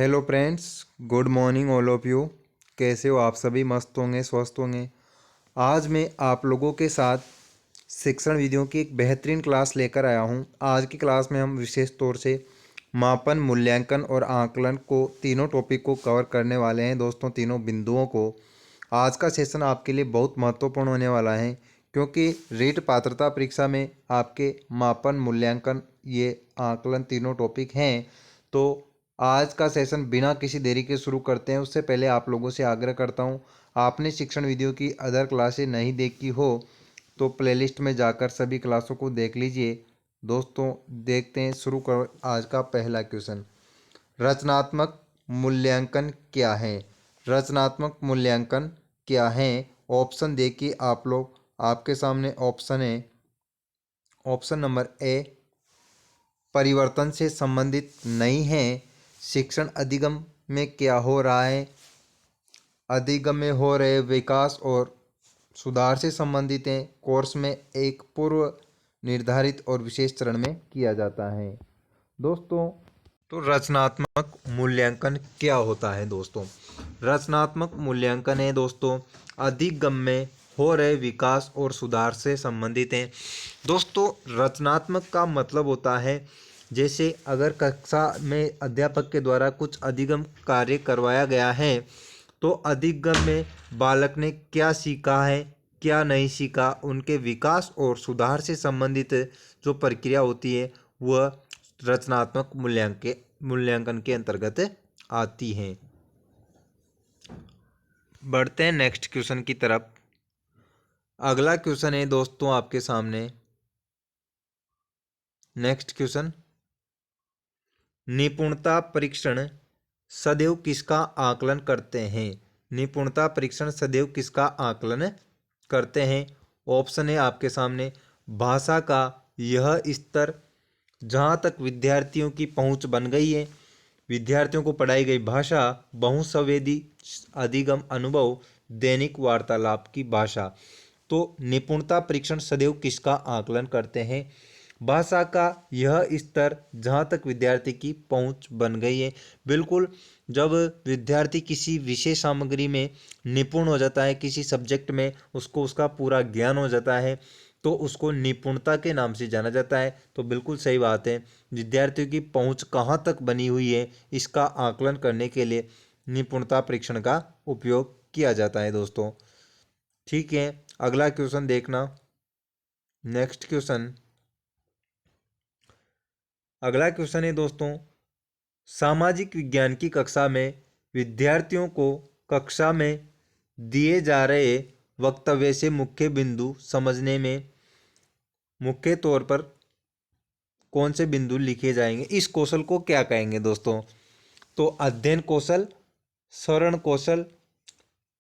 Hello friends, good morning all of you. कैसे हो आप सभी? मस्त होंगे, स्वस्थ होंगे। आज मैं आप लोगों के साथ शिक्षण विधियों की एक बेहतरीन क्लास लेकर आया हूं। आज की क्लास में हम विशेष तौर से मापन, मूल्यांकन और आकलन को तीनों टॉपिक को कवर करने वाले हैं दोस्तों, तीनों बिंदुओं को। आज का सेशन आपके लिए बहुत महत्वपूर्ण होने वाला है, क्योंकि रीट पात्रता परीक्षा में आपके मापन, मूल्यांकन, ये आकलन तीनों टॉपिक हैं। तो आज का सेशन बिना किसी देरी के शुरू करते हैं। उससे पहले आप लोगों से आग्रह करता हूं, आपने शिक्षण वीडियो की अदर क्लासें नहीं देखी हो तो प्लेलिस्ट में जाकर सभी क्लासों को देख लीजिए। दोस्तों, देखते हैं, शुरू कर आज का पहला क्वेश्चन। रचनात्मक मूल्यांकन क्या है? रचनात्मक मूल्यांकन क्या है? ऑप्शन देखिए आप लोग, आपके सामने ऑप्शन है। ऑप्शन नंबर ए, परिवर्तन से संबंधित नहीं है। शिक्षण अधिगम में क्या हो रहा है? अधिगम में हो रहे विकास और सुधार से संबंधित हैं। कोर्स में एक पूर्व निर्धारित और विशेष चरण में किया जाता है। दोस्तों, तो रचनात्मक मूल्यांकन क्या होता है दोस्तों? रचनात्मक मूल्यांकन है दोस्तों, अधिगम में हो रहे विकास और सुधार से संबंधित हैं। दोस्तों, रचनात्मक का मतलब होता है, जैसे अगर कक्षा में अध्यापक के द्वारा कुछ अधिगम कार्य करवाया गया है, तो अधिगम में बालक ने क्या सीखा है, क्या नहीं सीखा, उनके विकास और सुधार से संबंधित जो प्रक्रिया होती है वह रचनात्मक मूल्यांकन के अंतर्गत आती हैं। बढ़ते हैं नेक्स्ट क्वेश्चन की तरफ। अगला क्वेश्चन है दोस्तों आपके सामने। नेक्स्ट क्वेश्चन, निपुणता परीक्षण सदैव किसका आकलन करते हैं? निपुणता परीक्षण सदैव किसका आकलन करते हैं? ऑप्शन है आपके सामने। भाषा का यह स्तर जहाँ तक विद्यार्थियों की पहुँच बन गई है, विद्यार्थियों को पढ़ाई गई भाषा, बहुसंवेदी अधिगम अनुभव, दैनिक वार्तालाप की भाषा। तो निपुणता परीक्षण सदैव किसका आकलन करते हैं? भाषा का यह स्तर जहाँ तक विद्यार्थी की पहुँच बन गई है। बिल्कुल, जब विद्यार्थी किसी विशेष सामग्री में निपुण हो जाता है, किसी सब्जेक्ट में उसको उसका पूरा ज्ञान हो जाता है, तो उसको निपुणता के नाम से जाना जाता है। तो बिल्कुल सही बात है, विद्यार्थियों की पहुँच कहाँ तक बनी हुई है, इसका आकलन करने के लिए निपुणता परीक्षण का उपयोग किया जाता है दोस्तों। ठीक है, अगला क्वेश्चन देखना। नेक्स्ट क्वेश्चन, अगला क्वेश्चन है दोस्तों, सामाजिक विज्ञान की कक्षा में विद्यार्थियों को कक्षा में दिए जा रहे वक्तव्य से मुख्य बिंदु समझने में मुख्य तौर पर कौन से बिंदु लिखे जाएंगे? इस कौशल को क्या कहेंगे दोस्तों? तो अध्ययन कौशल, श्रवण कौशल,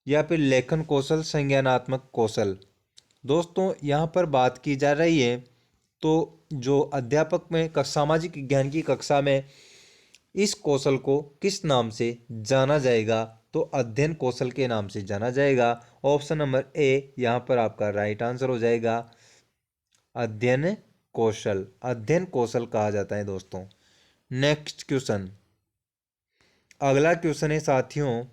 या फिर लेखन कौशल, संज्ञानात्मक कौशल। दोस्तों, यहाँ पर बात की जा रही है, तो जो अध्यापक में सामाजिक विज्ञान की कक्षा में इस कौशल को किस नाम से जाना जाएगा? तो अध्ययन कौशल के नाम से जाना जाएगा। ऑप्शन नंबर ए यहाँ पर आपका राइट आंसर हो जाएगा। अध्ययन कौशल, अध्ययन कौशल कहा जाता है दोस्तों। नेक्स्ट क्वेश्चन, अगला क्वेश्चन है साथियों,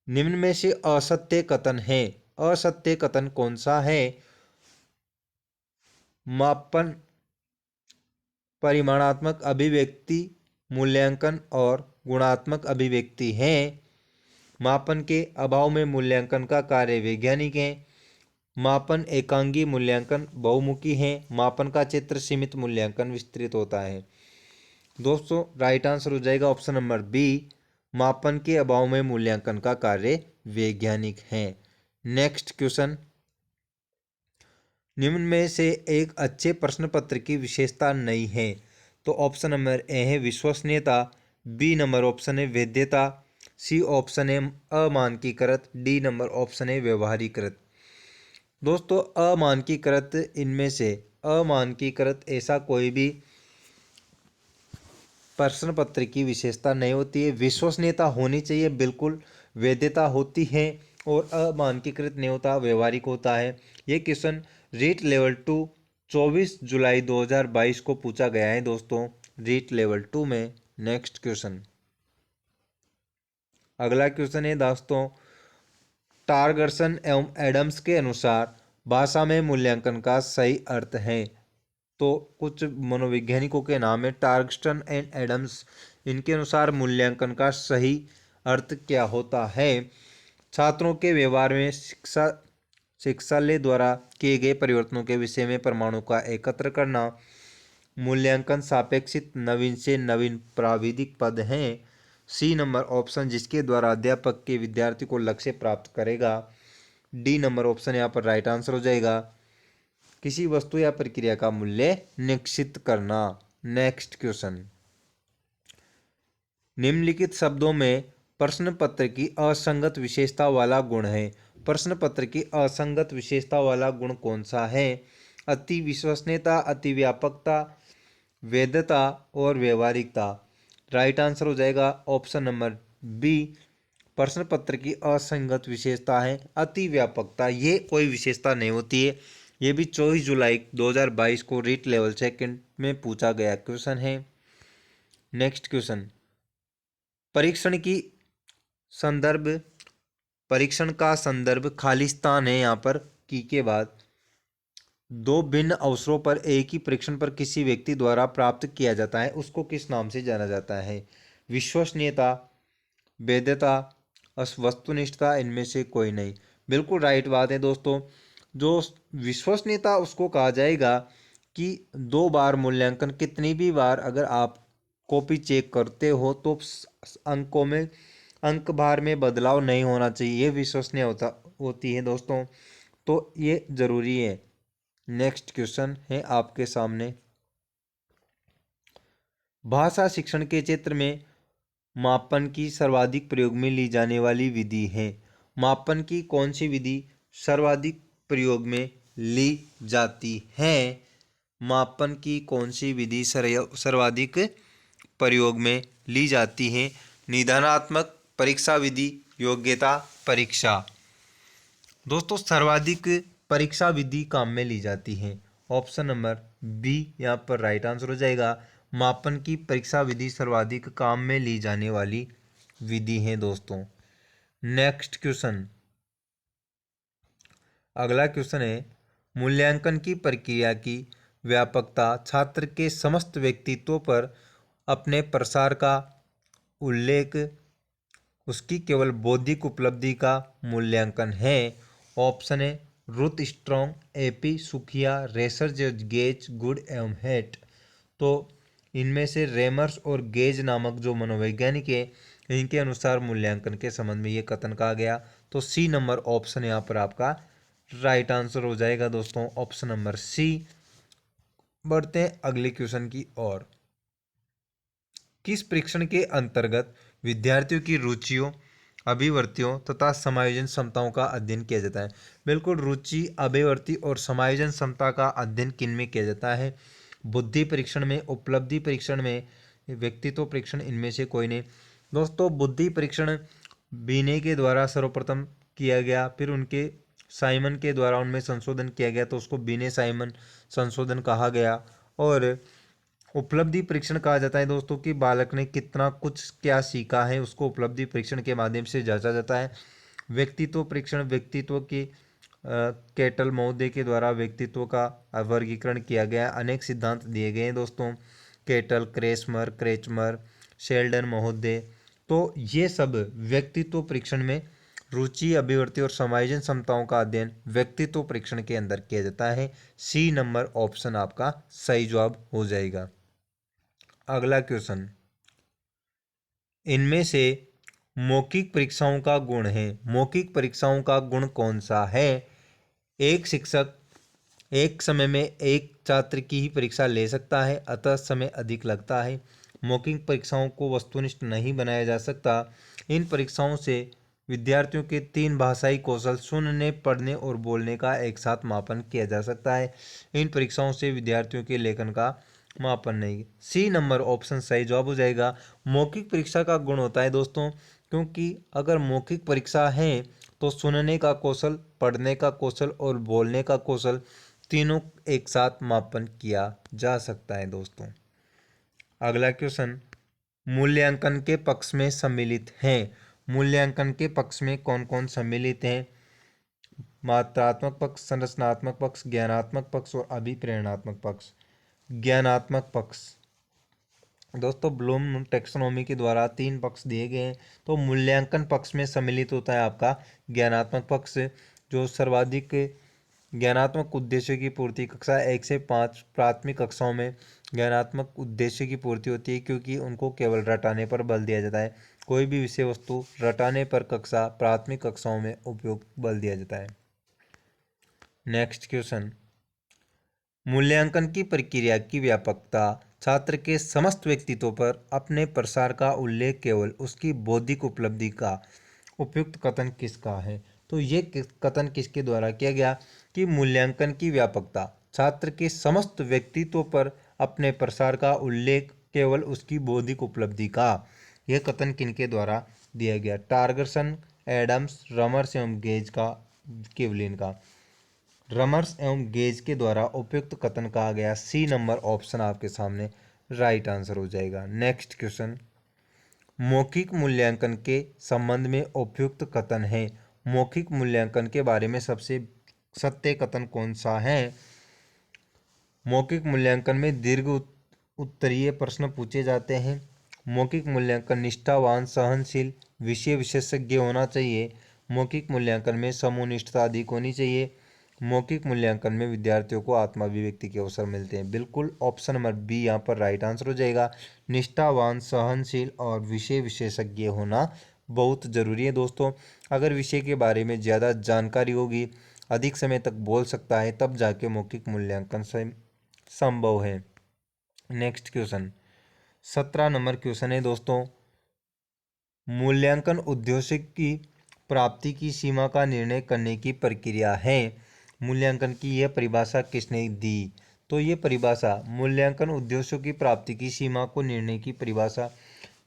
निम्न में से असत्य कथन है। असत्य कथन कौन सा है? मापन, परिमाणात्मक अभिव्यक्ति, मूल्यांकन और गुणात्मक अभिव्यक्ति हैं। मापन के अभाव में मूल्यांकन का कार्य वैज्ञानिक है। मापन एकांगी, मूल्यांकन बहुमुखी है। मापन का क्षेत्र सीमित, मूल्यांकन विस्तृत होता है। दोस्तों, राइट आंसर हो जाएगा ऑप्शन नंबर बी, मापन के अभाव में मूल्यांकन का कार्य वैज्ञानिक है। नेक्स्ट क्वेश्चन, निम्न में से एक अच्छे प्रश्न पत्र की विशेषता नहीं है। तो ऑप्शन नंबर ए है विश्वसनीयता, बी नंबर ऑप्शन है वैधता, सी ऑप्शन है अमानकीकृत, डी नंबर ऑप्शन है व्यवहारीकृत। दोस्तों, अमानकीकृत, इनमें से अमानकीकृत ऐसा कोई भी प्रश्न पत्र की विशेषता नहीं होती है। विश्वसनीयता होनी चाहिए, बिल्कुल, वैधता होती है, और अमानकीकृत नहीं होता, व्यवहारिक होता है। ये क्वेश्चन रीट लेवल 2 24 जुलाई 2022 को पूछा गया है दोस्तों, रीट लेवल 2 में नेक्स्ट क्वेश्चन। अगला क्वेश्चन है दोस्तों, टारगर्सन एवं एडम्स के अनुसार भाषा में मूल्यांकन का सही अर्थ है। तो कुछ मनोवैज्ञानिकों के नाम है टारगर्सन एंड एडम्स। इनके अनुसार मूल्यांकन का सही अर्थ क्या होता है? छात्रों के व्यवहार में शिक्षालय द्वारा किए गए परिवर्तनों के विषय में प्रमाणों का एकत्र करना। मूल्यांकन सापेक्षित नवीन से नवीन प्राविधिक पद हैं। सी नंबर ऑप्शन, जिसके द्वारा अध्यापक के विद्यार्थी को लक्ष्य प्राप्त करेगा। डी नंबर ऑप्शन यहाँ पर राइट आंसर हो जाएगा। किसी वस्तु या प्रक्रिया का मूल्य निश्चित करना। Next question. निम्नलिखित शब्दों में प्रश्न पत्र की असंगत विशेषता वाला गुण है। प्रश्न पत्र की असंगत विशेषता वाला गुण कौन सा है? अति विश्वसनीयता, अति व्यापकता, वैधता और व्यवहारिकता। राइट आंसर हो जाएगा ऑप्शन नंबर बी। प्रश्न पत्र की असंगत विशेषता है अति व्यापकता। ये कोई विशेषता नहीं होती है। ये भी 24 जुलाई 2022 को रीट लेवल सेकंड में पूछा गया क्वेश्चन है। Next question. परीक्षण का संदर्भ खालिस्तान है यहाँ पर की के बाद। दो भिन्न अवसरों पर एक ही परीक्षण पर किसी व्यक्ति द्वारा प्राप्त किया जाता है, उसको किस नाम से जाना जाता है? विश्वसनीयता, वैधता, वस्तुनिष्ठता, इनमें से कोई नहीं। बिल्कुल राइट बात है दोस्तों। जो विश्वसनीयता उसको कहा जाएगा कि 2 बार मूल्यांकन, कितनी भी बार अगर आप कॉपी चेक करते हो तो अंकों में अंक भार में बदलाव नहीं होना चाहिए, ये विश्वसनीय होती है दोस्तों। तो ये जरूरी है। नेक्स्ट क्वेश्चन है आपके सामने। भाषा शिक्षण के क्षेत्र में मापन की सर्वाधिक प्रयोग में ली जाने वाली विधि है। मापन की कौन सी विधि सर्वाधिक प्रयोग में ली जाती है? मापन की कौन सी विधि सर्वाधिक प्रयोग में ली जाती है? निदानात्मक परीक्षा विधि, योग्यता परीक्षा। दोस्तों सर्वाधिक परीक्षा विधि काम में ली जाती है। ऑप्शन नंबर बी यहाँ पर राइट आंसर हो जाएगा। मापन की परीक्षा विधि सर्वाधिक काम में ली जाने वाली विधि है दोस्तों। Next question. अगला क्वेश्चन है, मूल्यांकन की प्रक्रिया की व्यापकता छात्र के समस्त व्यक्तित्व पर अपने प्रसार का उल्लेख उसकी केवल बौद्धिक उपलब्धि का मूल्यांकन है। ऑप्शन है रुथ स्ट्रॉन्ग, एपी सुखिया, रेसर्च गेज, गुड एवं हेट। तो इनमें से रेमर्स और गेज नामक जो मनोवैज्ञानिक है, इनके अनुसार मूल्यांकन के संबंध में ये कथन कहा गया। तो सी नंबर ऑप्शन यहाँ पर आपका राइट आंसर हो जाएगा दोस्तों, ऑप्शन नंबर सी। बढ़ते हैं अगले क्वेश्चन की ओर। किस परीक्षण के अंतर्गत विद्यार्थियों की रुचियों, अभिवृत्तियों तथा समायोजन क्षमताओं का अध्ययन किया जाता है? बिल्कुल, रुचि, अभिवृत्ति और समायोजन क्षमता का अध्ययन किन में किया जाता है? बुद्धि परीक्षण में, उपलब्धि परीक्षण में, व्यक्तित्व परीक्षण, इनमें से कोई नहीं। दोस्तों बुद्धि परीक्षण बीने के द्वारा सर्वप्रथम किया गया, फिर उनके साइमन के द्वारा उनमें संशोधन किया गया, तो उसको बीने साइमन संशोधन कहा गया। और उपलब्धि परीक्षण कहा जाता है दोस्तों कि बालक ने कितना कुछ क्या सीखा है, उसको उपलब्धि परीक्षण के माध्यम से जांचा जाता है। व्यक्तित्व परीक्षण, व्यक्तित्व के केटल महोदय के द्वारा व्यक्तित्व का वर्गीकरण किया गया। अनेक सिद्धांत दिए गए हैं दोस्तों, केटल, क्रेचमर, शेल्डन महोदय। तो ये सब व्यक्तित्व परीक्षण में रुचि, अभिवृत्ति और समायोजन क्षमताओं का अध्ययन व्यक्तित्व परीक्षण के अंदर किया जाता है। सी नंबर ऑप्शन आपका सही जवाब हो जाएगा। अगला क्वेश्चन, इनमें से मौखिक परीक्षाओं का गुण है। मौखिक परीक्षाओं का गुण कौन सा है? एक शिक्षक एक समय में एक छात्र की ही परीक्षा ले सकता है, अतः समय अधिक लगता है। मौखिक परीक्षाओं को वस्तुनिष्ठ नहीं बनाया जा सकता। इन परीक्षाओं से विद्यार्थियों के 3 भाषाई कौशल, सुनने, पढ़ने और बोलने का एक साथ मापन किया जा सकता है। इन परीक्षाओं से विद्यार्थियों के लेखन का मापन नहीं। सी नंबर ऑप्शन सही जवाब हो जाएगा। मौखिक परीक्षा का गुण होता है दोस्तों, क्योंकि अगर मौखिक परीक्षा है तो सुनने का कौशल, पढ़ने का कौशल और बोलने का कौशल तीनों एक साथ मापन किया जा सकता है दोस्तों। अगला क्वेश्चन, मूल्यांकन के पक्ष में सम्मिलित हैं। मूल्यांकन के पक्ष में कौन कौन सम्मिलित हैं? मात्रात्मक पक्ष, संरचनात्मक पक्ष, ज्ञानात्मक पक्ष और अभिप्रेरणात्मक पक्ष। ज्ञानात्मक पक्ष दोस्तों ब्लूम टेक्सोनोमी के द्वारा 3 पक्ष दिए गए हैं। तो मूल्यांकन पक्ष में सम्मिलित होता है आपका ज्ञानात्मक पक्ष, जो सर्वाधिक ज्ञानात्मक उद्देश्य की पूर्ति कक्षा 1 से 5 प्राथमिक कक्षाओं में ज्ञानात्मक उद्देश्य की पूर्ति होती है, क्योंकि उनको केवल रटाने पर बल दिया जाता है। कोई भी विषय वस्तु रटाने पर कक्षा प्राथमिक कक्षाओं में उपयुक्त बल दिया जाता है। नेक्स्ट क्वेश्चन, मूल्यांकन की प्रक्रिया की व्यापकता छात्र के समस्त व्यक्तित्व पर अपने प्रसार का उल्लेख केवल उसकी बौद्धिक उपलब्धि का उपयुक्त कथन किसका है? तो ये कथन किसके द्वारा किया गया कि मूल्यांकन की व्यापकता छात्र के समस्त व्यक्तित्व पर अपने प्रसार का उल्लेख केवल उसकी बौद्धिक उपलब्धि का। यह कथन किनके द्वारा दिया गया? टार्गरसन, एडम्स, रमर्स एवं गेज का, किवलिन का। रमर्स एवं गेज के द्वारा उपयुक्त कथन कहा गया। सी नंबर ऑप्शन आपके सामने राइट आंसर हो जाएगा। नेक्स्ट क्वेश्चन, मौखिक मूल्यांकन के संबंध में उपयुक्त कथन है। मौखिक मूल्यांकन के बारे में सबसे सत्य कथन कौन सा है? मौखिक मूल्यांकन में दीर्घ उत्तरीय प्रश्न पूछे जाते हैं। मौखिक मूल्यांकन निष्ठावान, सहनशील, विषय विशेषज्ञ होना चाहिए। मौखिक मूल्यांकन में समूहनिष्ठता अधिक होनी चाहिए। मौखिक मूल्यांकन में विद्यार्थियों को आत्माभिव्यक्ति के अवसर मिलते हैं। बिल्कुल ऑप्शन नंबर बी यहाँ पर राइट आंसर हो जाएगा। निष्ठावान, सहनशील और विषय विशेषज्ञ होना बहुत ज़रूरी है दोस्तों। अगर विषय के बारे में ज़्यादा जानकारी होगी, अधिक समय तक बोल सकता है, तब जाके मौखिक मूल्यांकन संभव है। नेक्स्ट क्वेश्चन 17 नंबर क्वेश्चन है दोस्तों, मूल्यांकन उद्देश्य की प्राप्ति की सीमा का निर्णय करने की प्रक्रिया है। मूल्यांकन की यह परिभाषा किसने दी? तो ये परिभाषा मूल्यांकन उद्देश्यों की प्राप्ति की सीमा को निर्णय की परिभाषा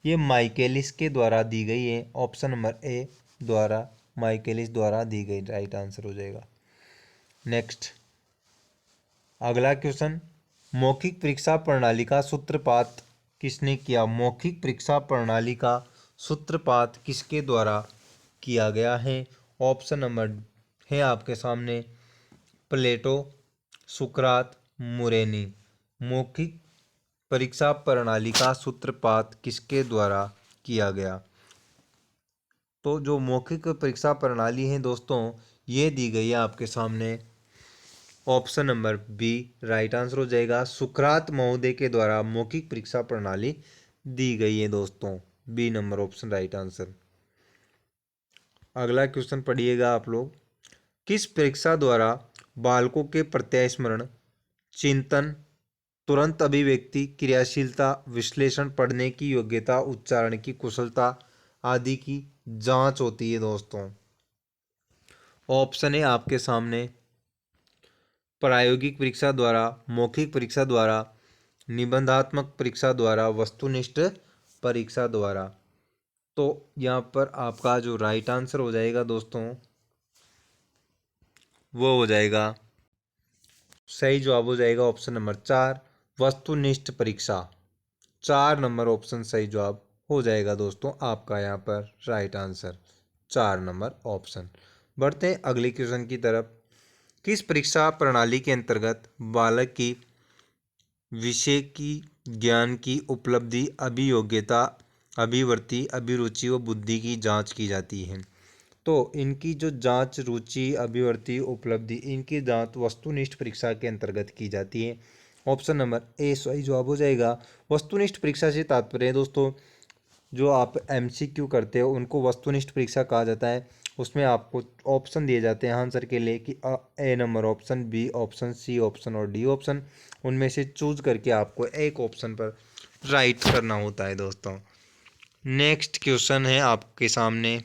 ये माइकेलिस के द्वारा दी गई है। ऑप्शन नंबर ए द्वारा, माइकेलिस द्वारा दी गई राइट आंसर हो जाएगा। नेक्स्ट अगला क्वेश्चन, मौखिक परीक्षा प्रणाली का सूत्रपात किसने किया? मौखिक परीक्षा प्रणाली का सूत्रपात किसके द्वारा किया गया है? ऑप्शन नंबर है आपके सामने प्लेटो, सुकरात, मुरेनी। मौखिक परीक्षा प्रणाली का सूत्रपात किसके द्वारा किया गया? तो जो मौखिक परीक्षा प्रणाली है दोस्तों, ये दी गई है आपके सामने। Option number B right answer हो जाएगा। सुकरात महोदय के द्वारा मौखिक परीक्षा प्रणाली दी गई है दोस्तों। B number option right answer. अगला क्वेश्चन पढ़िएगा आप लोग, किस परीक्षा द्वारा बालकों के प्रत्यास्मरण, चिंतन, तुरंत अभिव्यक्ति, क्रियाशीलता, विश्लेषण, पढ़ने की योग्यता, उच्चारण की कुशलता आदि की जांच होती है दोस्तों? ऑप्शन है आपके सामने प्रायोगिक परीक्षा द्वारा, मौखिक परीक्षा द्वारा, निबंधात्मक परीक्षा द्वारा, वस्तुनिष्ठ परीक्षा द्वारा। तो यहाँ पर आपका जो राइट आंसर हो जाएगा दोस्तों, वो हो जाएगा, सही जवाब हो जाएगा ऑप्शन नंबर 4 वस्तुनिष्ठ परीक्षा। 4 नंबर ऑप्शन सही जवाब हो जाएगा दोस्तों आपका यहाँ पर राइट आंसर 4 नंबर ऑप्शन। बढ़ते हैं अगले क्वेश्चन की तरफ, किस परीक्षा प्रणाली के अंतर्गत बालक की विषय की ज्ञान की उपलब्धि, अभियोग्यता, अभिवृत्ति, अभिरुचि व बुद्धि की जांच की जाती है? तो इनकी जो जांच, रुचि, अभिवृत्ति, उपलब्धि, इनकी जांच वस्तुनिष्ठ परीक्षा के अंतर्गत की जाती है। ऑप्शन नंबर ए सही जवाब हो जाएगा। वस्तुनिष्ठ परीक्षा से तात्पर्य है दोस्तों, जो आप एमसीक्यू करते हो उनको वस्तुनिष्ठ परीक्षा कहा जाता है। उसमें आपको ऑप्शन दिए जाते हैं आंसर के लिए कि A number option, B option, C option और डी ऑप्शन। उनमें से चूज करके आपको एक ऑप्शन पर राइट करना होता है दोस्तों। नेक्स्ट क्वेश्चन है आपके सामने,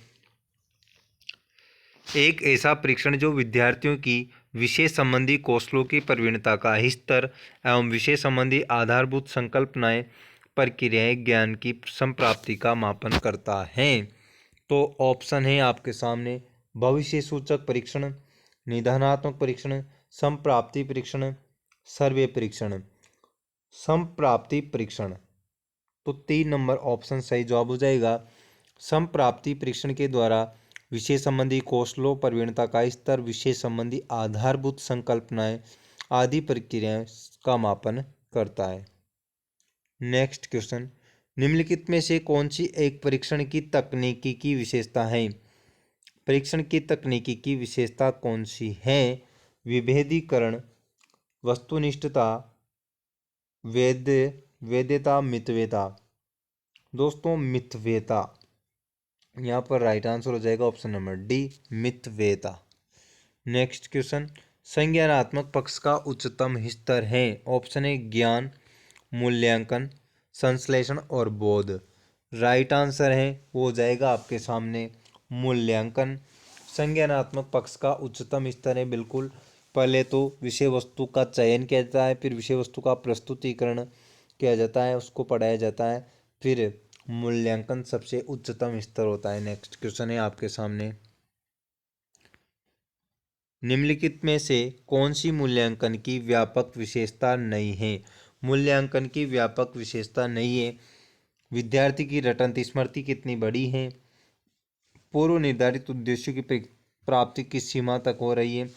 एक ऐसा परीक्षण जो विद्यार्थियों की विषय संबंधी कौशलों की प्रवीणता का स्तर एवं विषय संबंधी आधारभूत संकल्पनाएं, प्रक्रियाएं, ज्ञान की संप्राप्ति का मापन करता है। तो ऑप्शन है आपके सामने भविष्य सूचक परीक्षण, निदानात्मक परीक्षण, संप्राप्ति परीक्षण, सर्वे परीक्षण। संप्राप्ति परीक्षण तो 3 नंबर ऑप्शन सही जवाब हो जाएगा। समप्राप्ति परीक्षण के द्वारा विषय संबंधी कौशलों, प्रवीणता का स्तर, विषय संबंधी आधारभूत संकल्पनाएं आदि प्रक्रियाएं का मापन करता है। नेक्स्ट क्वेश्चन, निम्नलिखित में से कौन सी एक परीक्षण की तकनीकी की विशेषता है? परीक्षण की तकनीकी की विशेषता कौन सी है? विभेदीकरण, वस्तुनिष्ठता, वैधता, मितव्यता। दोस्तों मितव्यता यहाँ पर राइट आंसर हो जाएगा ऑप्शन नंबर डी, मितव्यता। नेक्स्ट क्वेश्चन, संज्ञानात्मक पक्ष का उच्चतम स्तर है? ऑप्शन ए ज्ञान, मूल्यांकन, संश्लेषण और बोध। राइट आंसर है वो हो जाएगा आपके सामने मूल्यांकन। संज्ञानात्मक पक्ष का उच्चतम स्तर है, बिल्कुल। पहले तो विषय वस्तु का चयन किया जाता है, फिर विषय वस्तु का प्रस्तुतिकरण किया जाता है, उसको पढ़ाया जाता है, फिर मूल्यांकन सबसे उच्चतम स्तर होता है। नेक्स्ट क्वेश्चन है आपके सामने, निम्नलिखित में से कौन सी मूल्यांकन की व्यापक विशेषता नहीं है? मूल्यांकन की व्यापक विशेषता नहीं है। विद्यार्थी की रटंत स्मृति कितनी बड़ी है? पूर्व निर्धारित उद्देश्यों की प्राप्ति किस सीमा तक हो रही है?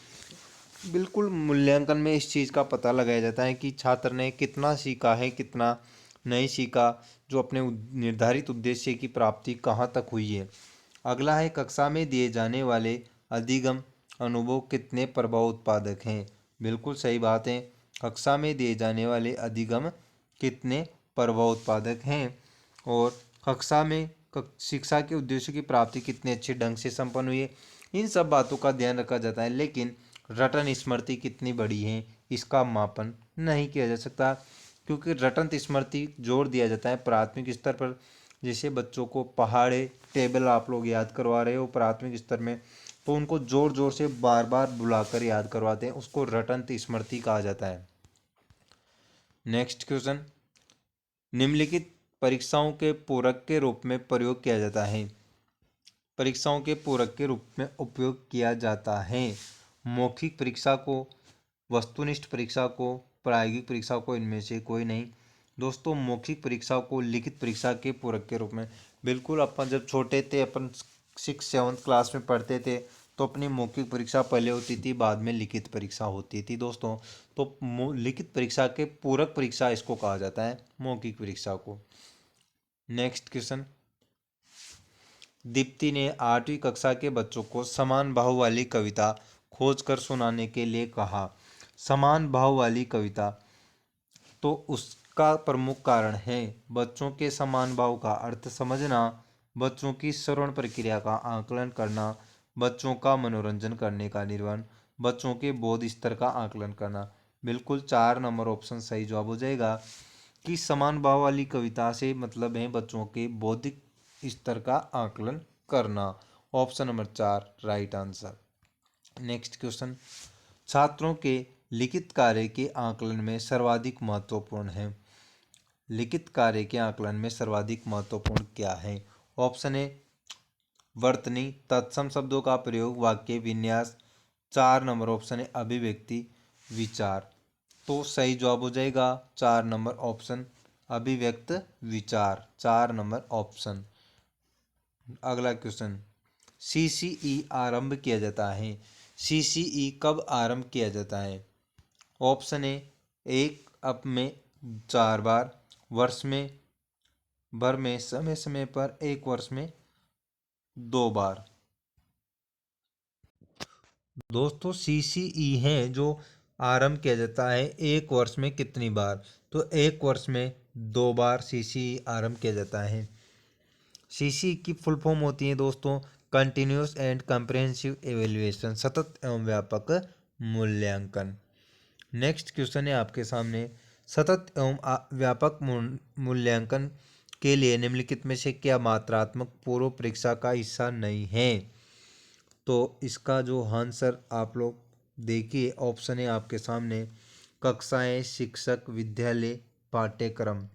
बिल्कुल, मूल्यांकन में इस चीज़ का पता लगाया जाता है कि छात्र ने कितना सीखा है, कितना नहीं सीखा, जो अपने निर्धारित उद्देश्य की प्राप्ति कहाँ तक हुई है। अगला है, कक्षा में दिए जाने वाले अधिगम अनुभव कितने प्रभाव उत्पादक हैं? बिल्कुल सही बात है, कक्षा में दिए जाने वाले अधिगम कितने प्रभाव उत्पादक हैं। और कक्षा में शिक्षा के उद्देश्यों की प्राप्ति कितने अच्छे ढंग से संपन्न हुई है, इन सब बातों का ध्यान रखा जाता है। लेकिन रटन स्मृति कितनी बड़ी है, इसका मापन नहीं किया जा सकता, क्योंकि रटन स्मृति जोर दिया जाता है प्राथमिक स्तर पर। जैसे बच्चों को पहाड़े टेबल आप लोग याद करवा रहे हो प्राथमिक स्तर में, तो उनको जोर जोर से बार बार बुलाकर याद करवाते हैं, उसको रटन स्मृति कहा जाता है। नेक्स्ट क्वेश्चन, निम्नलिखित परीक्षाओं के पूरक के रूप में प्रयोग किया जाता है? परीक्षाओं के पूरक के रूप में उपयोग किया जाता है मौखिक परीक्षा को, वस्तुनिष्ठ परीक्षा को, प्रायोगिक परीक्षा को, इनमें से कोई नहीं। दोस्तों मौखिक परीक्षा को लिखित परीक्षा के पूरक के रूप में, बिल्कुल। अपन जब छोटे थे, अपन 6-7 क्लास में पढ़ते थे, तो अपनी मौखिक परीक्षा पहले होती थी, बाद में लिखित परीक्षा होती थी दोस्तों। तो लिखित परीक्षा के पूरक परीक्षा इसको कहा जाता है, मौखिक परीक्षा को। नेक्स्ट क्वेश्चन, दीप्ति ने 8वीं कक्षा के बच्चों को समान भाव वाली कविता खोजकर सुनाने के लिए कहा। समान भाव वाली कविता, तो उसका प्रमुख कारण है बच्चों के समान भाव का अर्थ समझना, बच्चों की श्रवण प्रक्रिया का आकलन करना, बच्चों का मनोरंजन करने का निर्वहन, बच्चों के बोध स्तर का आकलन करना। बिल्कुल 4 नंबर ऑप्शन सही जवाब हो जाएगा कि समान भाव वाली कविता से मतलब है बच्चों के बौद्धिक स्तर का आकलन करना। Option number 4 right answer. Next question, छात्रों के लिखित कार्य के आकलन में सर्वाधिक महत्वपूर्ण है? लिखित कार्य के आकलन में सर्वाधिक महत्वपूर्ण क्या है? ऑप्शन ए वर्तनी, तत्सम शब्दों का प्रयोग, वाक्य विन्यास। 4 नंबर ऑप्शन है अभिव्यक्ति, विचार। तो सही जवाब हो जाएगा 4 नंबर ऑप्शन अभिव्यक्त विचार, 4 नंबर ऑप्शन। अगला क्वेश्चन, सीसीई आरंभ किया जाता है? सीसीई कब आरंभ किया जाता है? ऑप्शन ए 1 में 4 बार, वर्ष में भर में, समय समय पर, 1 वर्ष में 2 बार। दोस्तों सीसीई है जो आरंभ किया जाता है 1 वर्ष में कितनी बार? तो 1 वर्ष में 2 बार सीसीई आरंभ किया जाता है। सीसीई की फुल फॉर्म होती है दोस्तों कंटिन्यूस एंड कम्प्रहेंसिव एवेल्युएशन, सतत एवं व्यापक मूल्यांकन। नेक्स्ट क्वेश्चन है आपके सामने, सतत एवं व्यापक मूल्यांकन के लिए निम्नलिखित में से क्या मात्रात्मक पूर्व परीक्षा का हिस्सा नहीं है? तो इसका जो आंसर आप लोग देखिए, ऑप्शन है आपके सामने कक्षाएं, शिक्षक, विद्यालय, पाठ्यक्रम।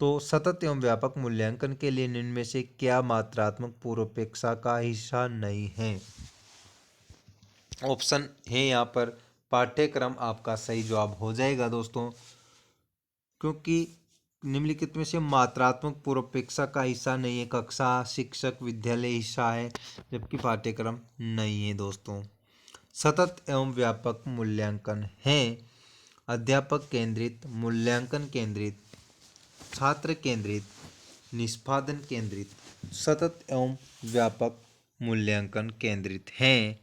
तो सतत एवं व्यापक मूल्यांकन के लिए निम्न में से क्या मात्रात्मक पूर्वापेक्षा का हिस्सा नहीं है? ऑप्शन है यहाँ पर पाठ्यक्रम आपका सही जवाब हो जाएगा दोस्तों, क्योंकि निम्नलिखित में से मात्रात्मक पूर्वापेक्षा का हिस्सा नहीं है। कक्षा, शिक्षक, विद्यालय हिस्सा है, जबकि पाठ्यक्रम नहीं है दोस्तों। सतत एवं व्यापक मूल्यांकन है अध्यापक केंद्रित, मूल्यांकन केंद्रित, छात्र केंद्रित, निष्पादन केंद्रित। सतत एवं व्यापक मूल्यांकन केंद्रित है।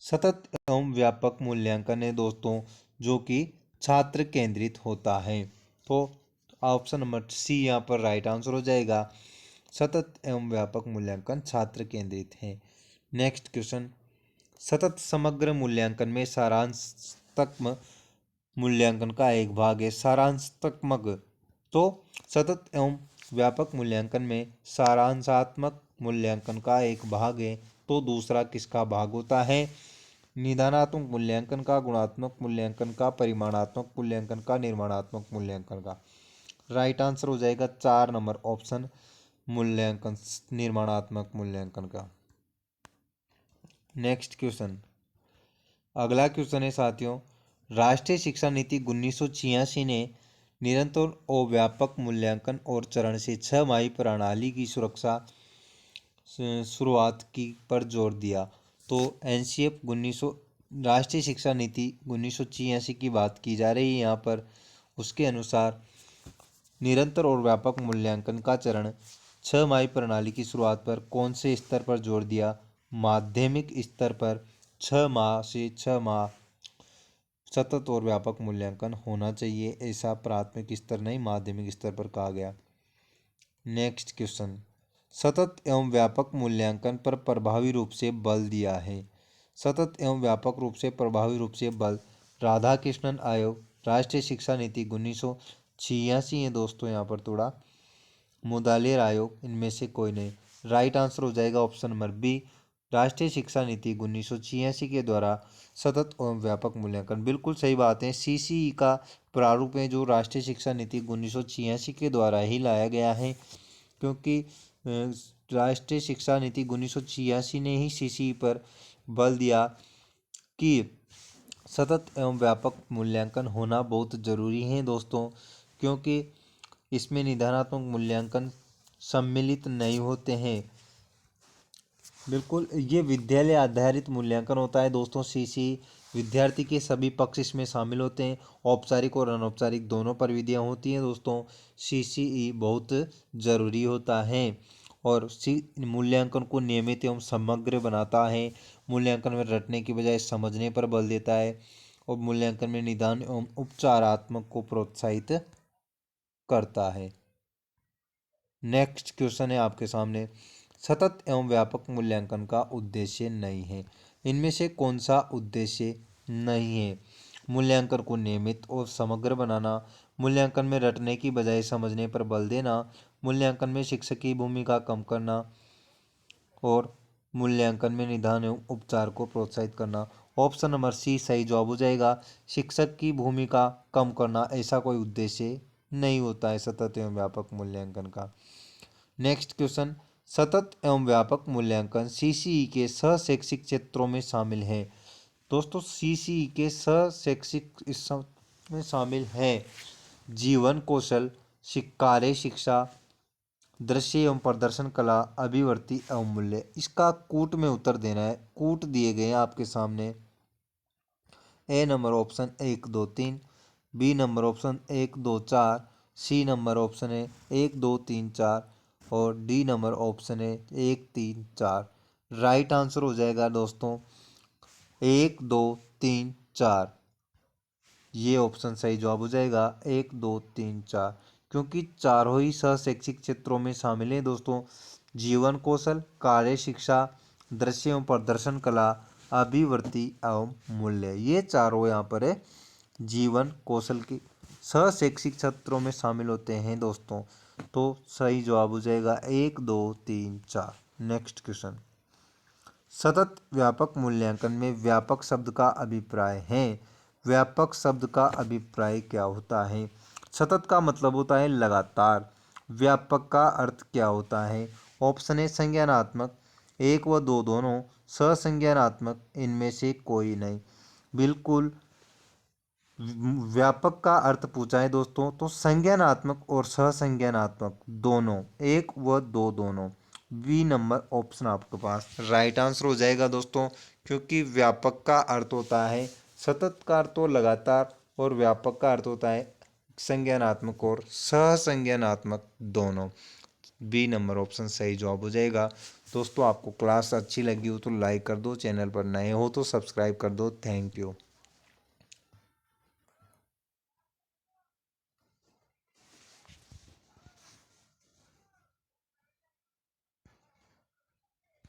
सतत एवं व्यापक मूल्यांकन है दोस्तों जो कि छात्र केंद्रित होता है। तो ऑप्शन नंबर सी यहाँ पर राइट आंसर हो जाएगा। सतत एवं व्यापक मूल्यांकन छात्र केंद्रित है। नेक्स्ट क्वेश्चन, सतत समग्र मूल्यांकन में सारांशात्मक मूल्यांकन का एक भाग है। सारांशात्मक, तो सतत एवं व्यापक मूल्यांकन में सारांशात्मक मूल्यांकन का एक भाग है, तो दूसरा किसका भाग होता है? निदानात्मक मूल्यांकन का, गुणात्मक मूल्यांकन का, परिमाणात्मक मूल्यांकन का, निर्माणात्मक मूल्यांकन का। राइट आंसर हो जाएगा 4 नंबर ऑप्शन, मूल्यांकन, निर्माणात्मक मूल्यांकन का। नेक्स्ट क्वेश्चन, अगला क्वेश्चन है साथियों, राष्ट्रीय शिक्षा नीति 1986 ने निरंतर और व्यापक मूल्यांकन और चरण से 6 प्रणाली की शुरुआत की पर जोर दिया। तो एनसीएफ 1900 राष्ट्रीय शिक्षा नीति 1986 की बात की जा रही है यहाँ पर। उसके अनुसार निरंतर और व्यापक मूल्यांकन का चरण 6 प्रणाली की शुरुआत पर कौन से स्तर पर जोर दिया? माध्यमिक स्तर पर 6 से 6 सतत और व्यापक मूल्यांकन होना चाहिए, ऐसा प्राथमिक स्तर नहीं माध्यमिक स्तर पर कहा गया। नेक्स्ट क्वेश्चन, सतत एवं व्यापक मूल्यांकन पर प्रभावी रूप से बल दिया है। सतत एवं व्यापक रूप से प्रभावी रूप से बल राधाकृष्णन आयोग, राष्ट्रीय शिक्षा नीति 1986 है दोस्तों, यहाँ पर थोड़ा मुदालिर आयोग, इनमें से कोई नहीं। राइट आंसर हो जाएगा ऑप्शन नंबर बी, राष्ट्रीय शिक्षा नीति 1986 के द्वारा सतत एवं व्यापक मूल्यांकन। बिल्कुल सही बात है, सीसीई का प्रारूप है जो राष्ट्रीय शिक्षा नीति 1986 के द्वारा ही लाया गया है, क्योंकि राष्ट्रीय शिक्षा नीति 1986 ने ही सीसीई पर बल दिया कि सतत एवं व्यापक मूल्यांकन होना बहुत ज़रूरी है दोस्तों, क्योंकि इसमें निदानात्मक मूल्यांकन सम्मिलित नहीं होते हैं। बिल्कुल, ये विद्यालय आधारित मूल्यांकन होता है दोस्तों। सीसी विद्यार्थी के सभी पक्ष इसमें शामिल होते हैं, औपचारिक और अनौपचारिक दोनों प्रविधियाँ होती हैं दोस्तों। सीसीई बहुत ज़रूरी होता है और मूल्यांकन को नियमित एवं समग्र बनाता है। मूल्यांकन में रटने की बजाय समझने पर बल देता है और मूल्यांकन में निदान एवं उपचारात्मक को प्रोत्साहित करता है। नेक्स्ट क्वेश्चन है आपके सामने, सतत एवं व्यापक मूल्यांकन का उद्देश्य नहीं है। इनमें से कौन सा उद्देश्य नहीं है? मूल्यांकन को नियमित और समग्र बनाना, मूल्यांकन में रटने की बजाय समझने पर बल देना, मूल्यांकन में शिक्षक की भूमिका कम करना और मूल्यांकन में निदान एवं उपचार को प्रोत्साहित करना। ऑप्शन नंबर सी सही जवाब हो जाएगा। शिक्षक की भूमिका कम करना, ऐसा कोई उद्देश्य नहीं होता है सतत एवं व्यापक मूल्यांकन का। नेक्स्ट क्वेश्चन, सतत एवं व्यापक मूल्यांकन सीसीई के सहशैक्षिक क्षेत्रों में शामिल है। दोस्तों सीसीई के सहशैक्षिक में शामिल है जीवन कौशल, कार्य शिक्षा, दृश्य एवं प्रदर्शन कला, अभिवृत्ति एवं मूल्य। इसका कूट में उत्तर देना है, कूट दिए गए हैं आपके सामने। A number option 1 2 3, B number option 1 2 4, C number option है 1 2 3 4 और डी नंबर ऑप्शन है 1 3 4। राइट आंसर हो जाएगा दोस्तों 1 2 3 4। ये ऑप्शन सही जवाब हो जाएगा 1 2 3 4, क्योंकि चारों ही सहशैक्षिक क्षेत्रों में शामिल हैं दोस्तों। जीवन कौशल, कार्य शिक्षा, दृश्य एवं प्रदर्शन कला, अभिवृत्ति एवं मूल्य, ये चारों यहाँ पर है जीवन कौशल की सहशैक्षिक क्षेत्रों में शामिल होते हैं दोस्तों। तो सही जवाब हो जाएगा 1 2 3 4। नेक्स्ट क्वेश्चन, सतत व्यापक मूल्यांकन में व्यापक शब्द का अभिप्राय है। व्यापक शब्द का अभिप्राय क्या होता है? सतत का मतलब होता है लगातार। व्यापक का अर्थ क्या होता है? ऑप्शन है संज्ञानात्मक, 1 व 2 दोनों, ससंज्ञानात्मक, इनमें से कोई नहीं। बिल्कुल व्यापक का अर्थ पूछा है दोस्तों, तो संज्ञानात्मक और सहसंज्ञानात्मक दोनों, एक व दो दोनों। बी नंबर ऑप्शन आपके पास राइट आंसर हो जाएगा दोस्तों, क्योंकि व्यापक का अर्थ होता है सतत का अर्थ तो लगातार, और व्यापक का अर्थ होता है संज्ञानात्मक और सहसंज्ञानात्मक दोनों। बी नंबर ऑप्शन सही जवाब हो जाएगा। दोस्तों आपको क्लास अच्छी लगी हो तो लाइक कर दो, चैनल पर नए हो तो सब्सक्राइब कर दो। Thank you.